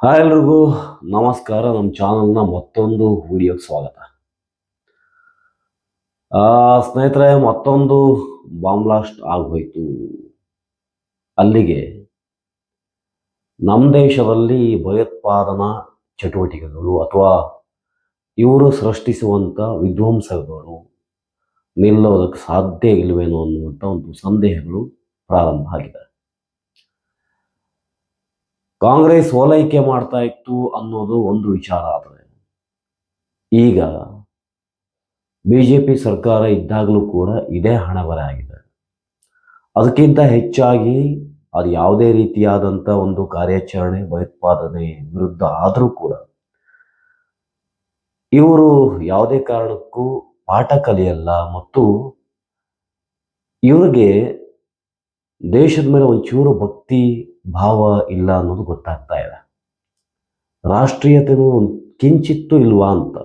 Hi ಎಲ್ರಿಗೂ ನಮಸ್ಕಾರ. ನಮ್ಮ ಚಾನಲ್ನ ಮತ್ತೊಂದು ವಿಡಿಯೋಗೆ ಸ್ವಾಗತ. ಸ್ನೇಹಿತರೆ, ಮತ್ತೊಂದು ಬಾಂಬ್ ಬ್ಲಾಸ್ಟ್ ಆಗೋಯ್ತು. ಅಲ್ಲಿಗೆ ನಮ್ಮ ದೇಶದಲ್ಲಿ ಭಯೋತ್ಪಾದನಾ ಚಟುವಟಿಕೆಗಳು ಅಥವಾ ಇವರು ಸೃಷ್ಟಿಸುವಂಥ ವಿಧ್ವಂಸಗಳು ನಿಲ್ಲೋದಕ್ಕೆ ಸಾಧ್ಯ ಇಲ್ಲವೇನೋ ಅನ್ನುವಂಥ ಒಂದು ಸಂದೇಹಗಳು ಪ್ರಾರಂಭ ಆಗಿದೆ. ಕಾಂಗ್ರೆಸ್ ಓಲೈಕೆ ಮಾಡ್ತಾ ಇತ್ತು ಅನ್ನೋದು ಒಂದು ವಿಚಾರ. ಆದರೆ ಈಗ BJP ಸರ್ಕಾರ ಇದ್ದಾಗಲೂ ಕೂಡ ಇದೇ ಹಣೆಬರ ಆಗಿದೆ. ಅದಕ್ಕಿಂತ ಹೆಚ್ಚಾಗಿ ಅದು ಯಾವುದೇ ರೀತಿಯಾದಂಥ ಒಂದು ಕಾರ್ಯಾಚರಣೆ ಭಯೋತ್ಪಾದನೆ ವಿರುದ್ಧ ಆದರೂ ಕೂಡ ಇವರು ಯಾವುದೇ ಕಾರಣಕ್ಕೂ ಪಾಠ ಕಲಿಯಲ್ಲ ಮತ್ತು ಇವ್ರಿಗೆ ದೇಶದ ಮೇಲೆ ಒಂಚೂರು ಭಕ್ತಿ ಭಾವ ಇಲ್ಲ ಅನ್ನೋದು ಗೊತ್ತಾಗ್ತಾ ಇದೆ. ರಾಷ್ಟ್ರೀಯತೆಯೂ ಒಂದು ಕಿಂಚಿತ್ತೂ ಇಲ್ವಾ ಅಂತ.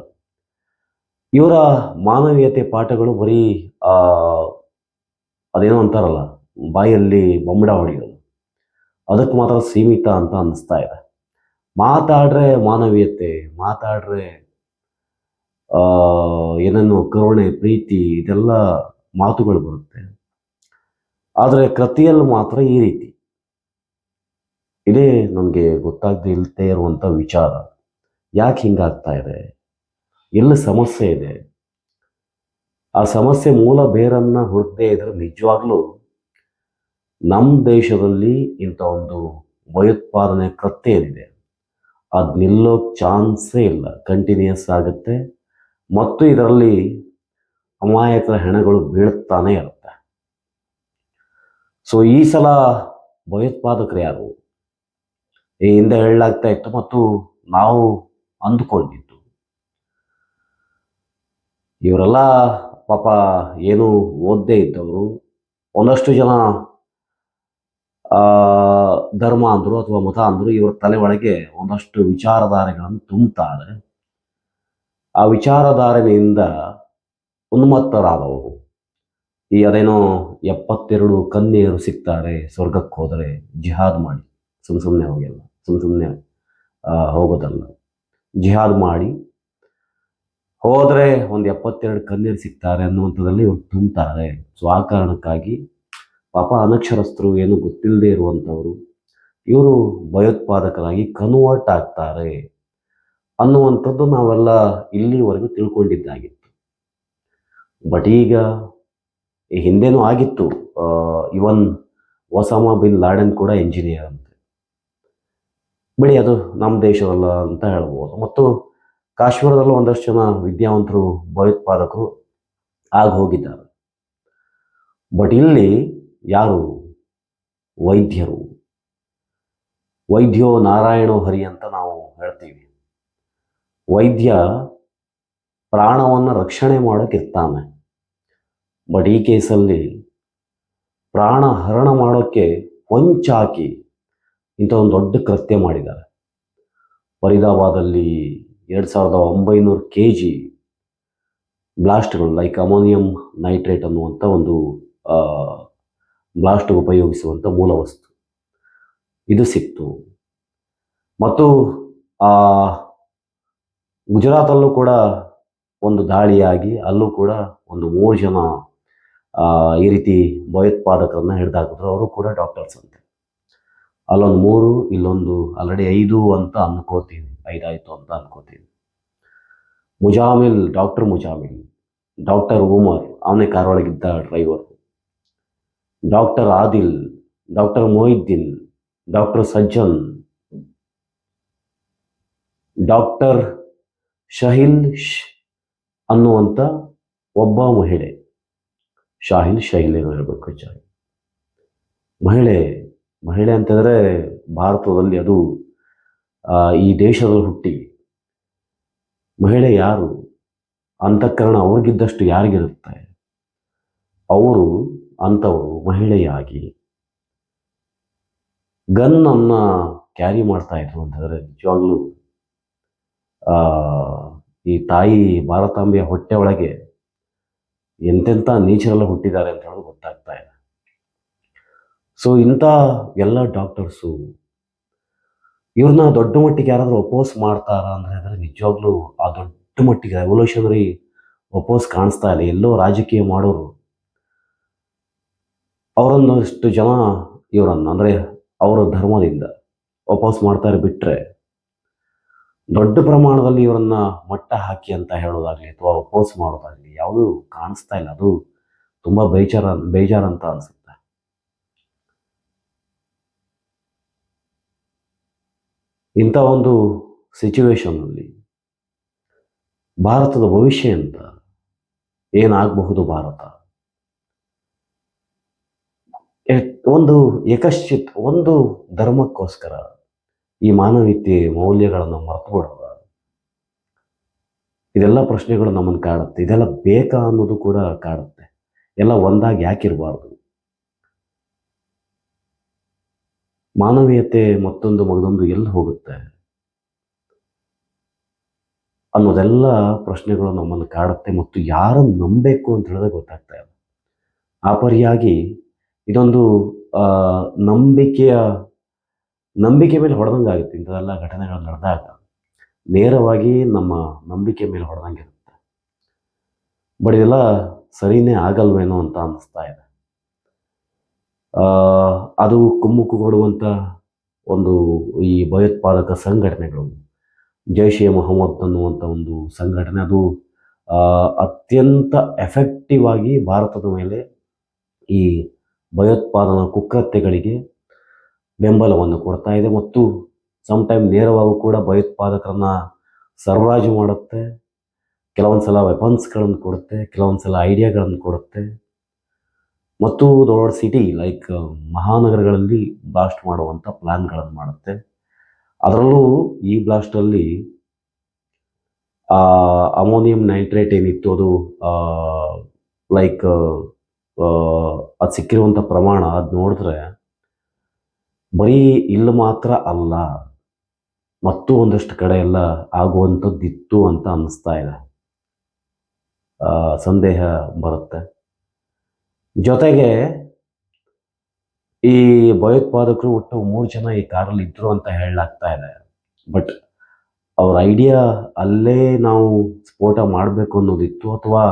ಇವರ ಮಾನವೀಯತೆ ಪಾಠಗಳು ಬರೀ ಅದೇನೋ ಅಂತಾರಲ್ಲ, ಬಾಯಲ್ಲಿ ಬೊಂಬಡ ಹೊಡೆಯೋದು, ಅದಕ್ಕೆ ಮಾತ್ರ ಸೀಮಿತ ಅಂತ ಅನ್ನಿಸ್ತಾ ಇದೆ. ಮಾತಾಡ್ರೆ ಮಾನವೀಯತೆ, ಮಾತಾಡ್ರೆ ಏನೇನು ಕರುಣೆ, ಪ್ರೀತಿ, ಇದೆಲ್ಲ ಮಾತುಗಳು ಬರುತ್ತೆ. ಆದರೆ ಕೃತಿಯಲ್ಲಿ ಮಾತ್ರ ಈ ರೀತಿ. ಇದೇ ನನಗೆ ಗೊತ್ತಾಗದೇ ಇಲ್ಲದೆ ಇರುವಂಥ ವಿಚಾರ. ಯಾಕೆ ಹಿಂಗಾಗ್ತಾ ಇದೆ? ಎಲ್ಲಿ ಸಮಸ್ಯೆ ಇದೆ? ಆ ಸಮಸ್ಯೆ ಮೂಲ ಬೇರನ್ನು ಹುಡುಕದೇ ಇದ್ರೆ ನಿಜವಾಗ್ಲೂ ನಮ್ಮ ದೇಶದಲ್ಲಿ ಇಂಥ ಒಂದು ಭಯೋತ್ಪಾದನೆ ಕೃತ್ಯ ಏನಿದೆ ಅದು ನಿಲ್ಲೋ ಚಾನ್ಸೇ ಇಲ್ಲ. ಕಂಟಿನ್ಯೂಸ್ ಆಗುತ್ತೆ ಮತ್ತು ಇದರಲ್ಲಿ ಅಮಾಯಕರ ಹೆಣಗಳು ಬೀಳುತ್ತಾನೆ ಇರುತ್ತೆ. ಸೊ ಈ ಸಲ ಭಯೋತ್ಪಾದಕರು ಯಾರು? ಈ ಹಿಂದೆ ಹೇಳಲಾಗ್ತಾ ಇತ್ತು ಮತ್ತು ನಾವು ಅಂದುಕೊಂಡಿದ್ದು, ಇವರೆಲ್ಲ ಪಾಪ ಏನು ಓದದೇ ಇದ್ದವರು, ಒಂದಷ್ಟು ಜನ ಧರ್ಮ ಅಂದರು ಅಥವಾ ಮತ ಅಂದರು, ಇವರ ತಲೆ ಒಳಗೆ ಒಂದಷ್ಟು ವಿಚಾರಧಾರೆಗಳನ್ನು ತುಂಬುತ್ತಾರೆ. ಆ ವಿಚಾರಧಾರೆಯಿಂದ ಉನ್ಮತ್ತರಾದವರು ಈ ಅದೇನೋ 72 ಕನ್ಯೆಯರು ಸಿಗ್ತಾರೆ ಸ್ವರ್ಗಕ್ಕೆ ಹೋದರೆ ಜಿಹಾದ್ ಮಾಡಿ, ಸುಮ್ಮನೆ ಹೋಗಿಲ್ಲ, ಸುಮ್ಮನೆ ಹೋಗೋದಲ್ಲ, ಜಿಹಾದ್ ಮಾಡಿ ಹೋದರೆ ಒಂದು 72 ಕನ್ಯರು ಸಿಗ್ತಾರೆ ಅನ್ನುವಂಥದ್ದಲ್ಲಿ ಇವ್ರು ತುಂಬ್ತಾರೆ. ಸೊ ಆ ಕಾರಣಕ್ಕಾಗಿ ಪಾಪ ಅನಕ್ಷರಸ್ಥರು, ಏನು ಗೊತ್ತಿಲ್ಲದೆ ಇರುವಂಥವರು, ಇವರು ಭಯೋತ್ಪಾದಕರಾಗಿ ಕನ್ವರ್ಟ್ ಆಗ್ತಾರೆ ಅನ್ನುವಂಥದ್ದು ನಾವೆಲ್ಲ ಇಲ್ಲಿವರೆಗೂ ತಿಳ್ಕೊಂಡಿದ್ದಾಗಿತ್ತು. ಬಟ್ ಈಗ ಹಿಂದೆನೂ ಆಗಿತ್ತು. ಇವನ್ ಒಸಾಮಾ ಬಿನ್ ಲಾಡೆನ್ ಕೂಡ ಇಂಜಿನಿಯರ್ ಅಂತೆ. ಬಿಡಿ, ಅದು ನಮ್ಮ ದೇಶದಲ್ಲ ಅಂತ ಹೇಳ್ಬೋದು. ಮತ್ತು ಕಾಶ್ಮೀರದಲ್ಲೂ ಒಂದಷ್ಟು ಜನ ವಿದ್ಯಾವಂತರು ಭಯೋತ್ಪಾದಕರು ಆಗಿ ಹೋಗಿದ್ದಾರೆ. ಬಟ್ ಇಲ್ಲಿ ಯಾರು? ವೈದ್ಯರು. ವೈದ್ಯೋ ನಾರಾಯಣೋ ಹರಿ ಅಂತ ನಾವು ಹೇಳ್ತೀವಿ. ವೈದ್ಯ ಪ್ರಾಣವನ್ನು ರಕ್ಷಣೆ ಮಾಡೋಕ್ಕಿರ್ತಾನೆ. ಬಟ್ ಈ ಕೇಸಲ್ಲಿ ಪ್ರಾಣ ಹರಣ ಮಾಡೋಕ್ಕೆ ಹೊಂಚಾಕಿ ಇಂಥ ಒಂದು ದೊಡ್ಡ ಕೃತ್ಯ ಮಾಡಿದ್ದಾರೆ. ಫರೀದಾಬಾದಲ್ಲಿ 2900 kg ಬ್ಲಾಸ್ಟ್ಗಳು, ಲೈಕ್ ಅಮೋನಿಯಂ ನೈಟ್ರೇಟ್ ಅನ್ನುವಂಥ ಒಂದು ಬ್ಲಾಸ್ಟ್ಗೆ ಉಪಯೋಗಿಸುವಂಥ ಮೂಲ ವಸ್ತು ಇದು ಸಿಕ್ತು. ಮತ್ತು ಗುಜರಾತಲ್ಲೂ ಕೂಡ ಒಂದು ದಾಳಿಯಾಗಿ ಅಲ್ಲೂ ಕೂಡ ಒಂದು 3 ಜನ ಈ ರೀತಿ ಭಯೋತ್ಪಾದಕರನ್ನ ಹಿಡಿದಾಕಿದ್ರು. ಅವರು ಕೂಡ ಡಾಕ್ಟರ್ಸ್ ಅಂತೆ. ಅಲ್ಲೊಂದು 3, ಇಲ್ಲೊಂದು ಆಲ್ರೆಡಿ 5 ಅಂತ ಅನ್ಕೋತೀನಿ, 5 ಆಯಿತು ಅಂತ ಅನ್ಕೋತೀನಿ. ಮುಜಾಮಿಲ್, ಡಾಕ್ಟರ್ ಉಮರ್, ಅವನೇ ಕಾರೊಳಗಿದ್ದ driver, doctor Adil, doctor Mohiuddin, doctor Sajjan, doctor Shahil ಅನ್ನುವಂಥ ಒಬ್ಬ ಮಹಿಳೆ, ಶೈಲ್ ಏನೋ ಇರಬೇಕು, ಮಹಿಳೆ ಅಂತಂದರೆ ಭಾರತದಲ್ಲಿ ಅದು ಈ ದೇಶದಲ್ಲಿ ಹುಟ್ಟಿ ಮಹಿಳೆ ಯಾರು? ಅಂತಃಕರಣ ಅವ್ರಿಗಿದ್ದಷ್ಟು ಯಾರಿಗಿರುತ್ತೆ? ಅವರು ಅಂಥವರು ಮಹಿಳೆಯಾಗಿ ಗನ್ನನ್ನು ಕ್ಯಾರಿ ಮಾಡ್ತಾ ಇದ್ರು ಅಂತಂದರೆ ನಿಜವಾಗ್ಲೂ ಈ ತಾಯಿ ಭಾರತಾಂಬೆಯ ಹೊಟ್ಟೆ ಒಳಗೆ ಎಂತೆಂಥ ನೀಚರೆಲ್ಲ ಹುಟ್ಟಿದ್ದಾರೆ ಅಂತ ಹೇಳೋದು ಗೊತ್ತಾಗ್ತಾ ಇದೆ. ಸೊ ಇಂಥ ಎಲ್ಲ ಡಾಕ್ಟರ್ಸು ಇವ್ರನ್ನ ದೊಡ್ಡ ಮಟ್ಟಿಗೆ ಯಾರಾದರೂ ಅಪೋಸ್ ಮಾಡ್ತಾರಾ ಅಂದರೆ ಅದರ ನಿಜವಾಗ್ಲೂ ಆ ದೊಡ್ಡ ಮಟ್ಟಿಗೆ ರೆವಲ್ಯೂಷನರಿ ಅಪೋಸ್ ಕಾಣಿಸ್ತಾ ಇಲ್ಲ. ಎಲ್ಲೋ ರಾಜಕೀಯ ಮಾಡೋರು ಅವರನ್ನಷ್ಟು ಜನ ಇವರನ್ನು ಅಂದರೆ ಅವರ ಧರ್ಮದಿಂದ ಅಪೋಸ್ ಮಾಡ್ತಾರೆ ಬಿಟ್ಟರೆ ದೊಡ್ಡ ಪ್ರಮಾಣದಲ್ಲಿ ಇವರನ್ನ ಮಟ್ಟ ಹಾಕಿ ಅಂತ ಹೇಳೋದಾಗಲಿ ಅಥವಾ ಅಪೋಸ್ ಮಾಡೋದಾಗಲಿ ಯಾವುದೂ ಕಾಣಿಸ್ತಾ ಇಲ್ಲ. ಅದು ತುಂಬ ಬೇಜಾರಂತ ಅನಿಸುತ್ತೆ. ಇಂಥ ಒಂದು ಸಿಚುವೇಶನ್ನಲ್ಲಿ ಭಾರತದ ಭವಿಷ್ಯ ಅಂತ ಏನಾಗಬಹುದು? ಭಾರತ ಒಂದು ಏಕಶ್ಚಿತ್ ಒಂದು ಧರ್ಮಕ್ಕೋಸ್ಕರ ಈ ಮಾನವೀಯತೆ ಮೌಲ್ಯಗಳನ್ನು ಮರೆತು ಬಿಡೋದ? ಇದೆಲ್ಲ ಪ್ರಶ್ನೆಗಳು ನಮ್ಮನ್ನು ಕಾಡುತ್ತೆ. ಇದೆಲ್ಲ ಬೇಕಾ ಅನ್ನೋದು ಕೂಡ ಕಾಡುತ್ತೆ. ಎಲ್ಲ ಒಂದಾಗಿ ಯಾಕಿರಬಾರ್ದು? ಮಾನವೀಯತೆ ಮತ್ತೊಂದು ಮಗದೊಂದು ಎಲ್ಲಿ ಹೋಗುತ್ತೆ ಅನ್ನೋದೆಲ್ಲ ಪ್ರಶ್ನೆಗಳು ನಮ್ಮನ್ನು ಕಾಡುತ್ತೆ. ಮತ್ತು ಯಾರನ್ನು ನಂಬಬೇಕು ಅಂತ ಹೇಳಿದ್ರೆ ಗೊತ್ತಾಗ್ತಾ ಇಲ್ಲ. ಆ ಪರಿಯಾಗಿ ಇದೊಂದು ನಂಬಿಕೆ ಮೇಲೆ ಹೊಡೆದಂಗೆ ಆಗುತ್ತೆ. ಇಂಥದೆಲ್ಲ ಘಟನೆಗಳು ನಡೆದಾಗ ನೇರವಾಗಿ ನಮ್ಮ ನಂಬಿಕೆ ಮೇಲೆ ಹೊಡೆದಂಗಿರುತ್ತೆ. ಬಟ್ ಇದೆಲ್ಲ ಸರಿನೇ ಆಗಲ್ವೇನೋ ಅಂತ ಅನ್ನಿಸ್ತಾ ಇದೆ. ಅದು ಕುಮ್ಮಕ್ಕು ಕೊಡುವಂಥ ಒಂದು ಈ ಭಯೋತ್ಪಾದಕ ಸಂಘಟನೆಗಳು, ಜೈಷ್ ಎ ಮೊಹಮ್ಮದ್ ಅನ್ನುವಂಥ ಒಂದು ಸಂಘಟನೆ, ಅದು ಅತ್ಯಂತ ಎಫೆಕ್ಟಿವ್ ಆಗಿ ಭಾರತದ ಮೇಲೆ ಈ ಭಯೋತ್ಪಾದನಾ ಕುಕೃತ್ಯಗಳಿಗೆ ಬೆಂಬಲವನ್ನು ಕೊಡ್ತಾ ಇದೆ. ಮತ್ತು ಸಮ್ಟೈಮ್ ನೇರವಾಗೂ ಕೂಡ ಭಯೋತ್ಪಾದಕರನ್ನ ಸರಬರಾಜು ಮಾಡುತ್ತೆ. ಕೆಲವೊಂದು ಸಲ ವೆಪನ್ಸ್ಗಳನ್ನು ಕೊಡುತ್ತೆ, ಕೆಲವೊಂದು ಸಲ ಐಡಿಯಾಗಳನ್ನು ಕೊಡುತ್ತೆ. ಮತ್ತು ದೊಡ್ಡ ಸಿಟಿ ಲೈಕ್ ಮಹಾನಗರಗಳಲ್ಲಿ ಬ್ಲಾಸ್ಟ್ ಮಾಡುವಂಥ ಪ್ಲ್ಯಾನ್ಗಳನ್ನು ಮಾಡುತ್ತೆ. ಅದರಲ್ಲೂ ಈ ಬ್ಲಾಸ್ಟಲ್ಲಿ ಅಮೋನಿಯಂ ನೈಟ್ರೇಟ್ ಏನಿತ್ತು ಅದು ಲೈಕ್ ಅದು ಸಿಕ್ಕಿರುವಂಥ ಪ್ರಮಾಣ ಅದು ನೋಡಿದ್ರೆ ಬರೀ ಇಲ್ಲಿ ಮಾತ್ರ ಅಲ್ಲ, ಮತ್ತು ಒಂದಷ್ಟು ಕಡೆ ಎಲ್ಲ ಆಗುವಂಥದ್ದಿತ್ತು ಅಂತ ಅನ್ನಿಸ್ತಾ ಇದೆ. ಸಂದೇಹ ಬರುತ್ತೆ. ಜೊತೆಗೆ ಈ ಭಯೋತ್ಪಾದಕರು ಒಟ್ಟು 3 ಜನ ಈ ಕಾರಲ್ಲಿ ಇದ್ರು ಅಂತ ಹೇಳಲಾಗ್ತಾ ಇದೆ. ಬಟ್ ಅವ್ರ ಐಡಿಯಾ ಅಲ್ಲೇ ನಾವು ಸ್ಫೋಟ ಮಾಡಬೇಕು ಅನ್ನೋದಿತ್ತು, ಅಥವಾ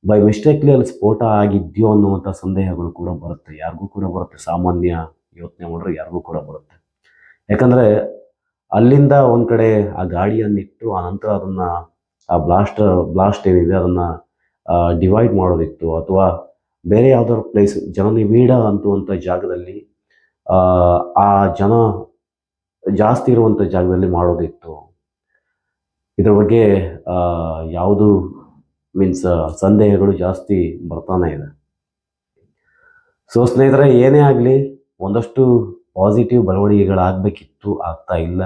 ಬೈ ಮಿಸ್ಟೇಕ್ಲಿ ಅಲ್ಲಿ ಸ್ಫೋಟ ಆಗಿದೆಯೋ ಅನ್ನುವಂಥ ಸಂದೇಹಗಳು ಕೂಡ ಬರುತ್ತೆ. ಯಾರಿಗೂ ಕೂಡ ಬರುತ್ತೆ. ಸಾಮಾನ್ಯ ಯೋಚನೆ ಮಾಡಿದ್ರೆ ಯಾರಿಗೂ ಕೂಡ ಬರುತ್ತೆ. ಯಾಕಂದರೆ ಅಲ್ಲಿಂದ ಒಂದು ಕಡೆ ಆ ಗಾಡಿಯನ್ನಿಟ್ಟು ಆನಂತರ ಅದನ್ನು ಬ್ಲಾಸ್ಟ್ ಏನಿದೆ ಅದನ್ನು ಡಿವೈಡ್ ಮಾಡೋದಿತ್ತು, ಅಥವಾ ಬೇರೆ ಯಾವುದಾದ್ರು ಪ್ಲೇಸ್ ಜನನಿಬಿಡ ಅಂತುವಂಥ ಜಾಗದಲ್ಲಿ ಆ ಜನ ಜಾಸ್ತಿ ಇರುವಂಥ ಜಾಗದಲ್ಲಿ ಮಾಡೋದಿತ್ತು. ಇದ್ರ ಬಗ್ಗೆ ಯಾವುದು ಮೀನ್ಸ್ ಸಂದೇಹಗಳು ಜಾಸ್ತಿ ಬರ್ತಾನೆ ಇದೆ. ಸೊ ಸ್ನೇಹಿತರೆ, ಏನೇ ಆಗಲಿ ಒಂದಷ್ಟು ಪಾಸಿಟಿವ್ ಬೆಳವಣಿಗೆಗಳಾಗಬೇಕಿತ್ತು, ಆಗ್ತಾ ಇಲ್ಲ.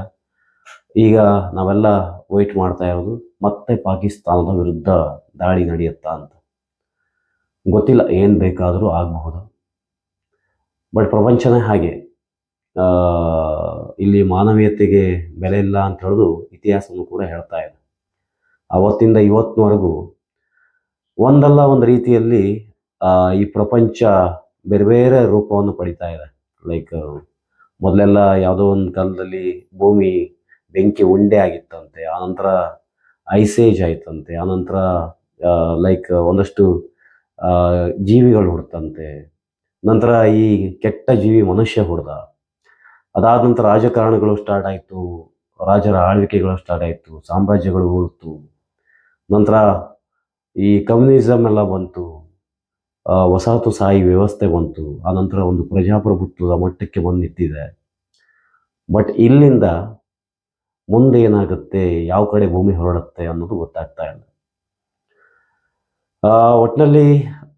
ಈಗ ನಾವೆಲ್ಲ ವೆಯ್ಟ್ ಮಾಡ್ತಾ ಇರೋದು ಮತ್ತೆ ಪಾಕಿಸ್ತಾನದ ವಿರುದ್ಧ ದಾಳಿ ನಡೆಯುತ್ತಾ ಅಂತ. ಗೊತ್ತಿಲ್ಲ, ಏನು ಬೇಕಾದರೂ ಆಗಬಹುದು. ಬಟ್ ಪ್ರಪಂಚನೇ ಹಾಗೆ. ಇಲ್ಲಿ ಮಾನವೀಯತೆಗೆ ಬೆಲೆ ಇಲ್ಲ ಅಂತ ಹೇಳೋದು ಇತಿಹಾಸವನ್ನು ಕೂಡ ಹೇಳ್ತಾ ಇದೆ. ಅವತ್ತಿಂದ ಇವತ್ತಿನವರೆಗೂ ಒಂದಲ್ಲ ಒಂದು ರೀತಿಯಲ್ಲಿ ಈ ಪ್ರಪಂಚ ಬೇರೆ ಬೇರೆ ರೂಪವನ್ನು ಪಡಿತಾ ಇದೆ. ಲೈಕ್ ಮೊದಲೆಲ್ಲ ಯಾವುದೋ ಒಂದು ಕಾಲದಲ್ಲಿ ಭೂಮಿ ಬೆಂಕಿ ಉಂಡೆ ಆಗಿತ್ತಂತೆ, ಆನಂತರ ಐಸೇಜ್ ಆಯ್ತಂತೆ, ಆನಂತರ ಲೈಕ್ ಒಂದಷ್ಟು ಜೀವಿಗಳು ಹುಡ್ತಂತೆ, ನಂತರ ಈ ಕೆಟ್ಟ ಜೀವಿ ಮನುಷ್ಯ ಹುಡ್ದ. ಅದಾದ ನಂತರ ರಾಜಕಾರಣಗಳು ಸ್ಟಾರ್ಟ್ ಆಯಿತು, ರಾಜರ ಆಳ್ವಿಕೆಗಳು ಸ್ಟಾರ್ಟ್ ಆಯಿತು, ಸಾಮ್ರಾಜ್ಯಗಳು ಉಳಿತು, ನಂತರ ಈ ಕಮ್ಯುನಿಸಮ್ ಎಲ್ಲ ಬಂತು, ವಸಾಹತುಶಾಹಿ ವ್ಯವಸ್ಥೆ ಬಂತು, ಆನಂತರ ಒಂದು ಪ್ರಜಾಪ್ರಭುತ್ವದ ಮಟ್ಟಕ್ಕೆ ಬಂದು ನಿಂತಿದೆ. ಬಟ್ ಇಲ್ಲಿಂದ ಮುಂದೆ ಏನಾಗುತ್ತೆ, ಯಾವ ಕಡೆ ಭೂಮಿ ಹೊರಡುತ್ತೆ ಅನ್ನೋದು ಗೊತ್ತಾಗ್ತಾ ಇಲ್ಲ. ಒಟ್ಟಿನಲ್ಲಿ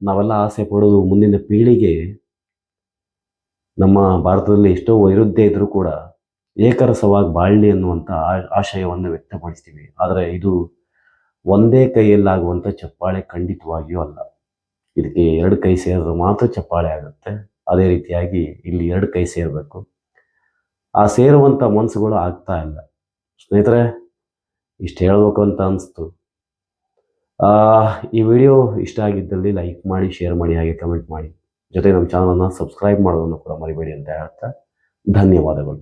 ನಾವೆಲ್ಲ ಆಸೆ ಪಡೋದು ಮುಂದಿನ ಪೀಳಿಗೆ ನಮ್ಮ ಭಾರತದಲ್ಲಿ ಎಷ್ಟೋ ವೈರುಧ್ಯ ಇದ್ದರೂ ಕೂಡ ಏಕರಸವಾಗಿ ಬಾಳಲಿ ಅನ್ನುವಂಥ ಆಶಯವನ್ನು ವ್ಯಕ್ತಪಡಿಸ್ತೀವಿ. ಆದರೆ ಇದು ಒಂದೇ ಕೈಯಲ್ಲಾಗುವಂಥ ಚಪ್ಪಾಳೆ ಖಂಡಿತವಾಗಿಯೂ ಅಲ್ಲ. ಇದಕ್ಕೆ 2 ಕೈ ಸೇರಿದ್ರೆ ಮಾತ್ರ ಚಪ್ಪಾಳೆ ಆಗುತ್ತೆ. ಅದೇ ರೀತಿಯಾಗಿ ಇಲ್ಲಿ 2 ಕೈ ಸೇರಬೇಕು. ಆ ಸೇರುವಂಥ ಮನಸ್ಸುಗಳು ಆಗ್ತಾ ಇಲ್ಲ. ಸ್ನೇಹಿತರೆ, ಇಷ್ಟು ಹೇಳಬೇಕು ಅಂತ ಅನಿಸ್ತು. ಈ ವಿಡಿಯೋ ಇಷ್ಟ ಆಗಿದ್ದಲ್ಲಿ ಲೈಕ್ ಮಾಡಿ, ಶೇರ್ ಮಾಡಿ, ಹಾಗೆ ಕಮೆಂಟ್ ಮಾಡಿ. ಜೊತೆಗೆ ನಮ್ಮ ಚಾನಲನ್ನು ಸಬ್ಸ್ಕ್ರೈಬ್ ಮಾಡೋದನ್ನು ಕೂಡ ಮರಿಬೇಡಿ ಅಂತ ಹೇಳ್ತಾ ಧನ್ಯವಾದಗಳು.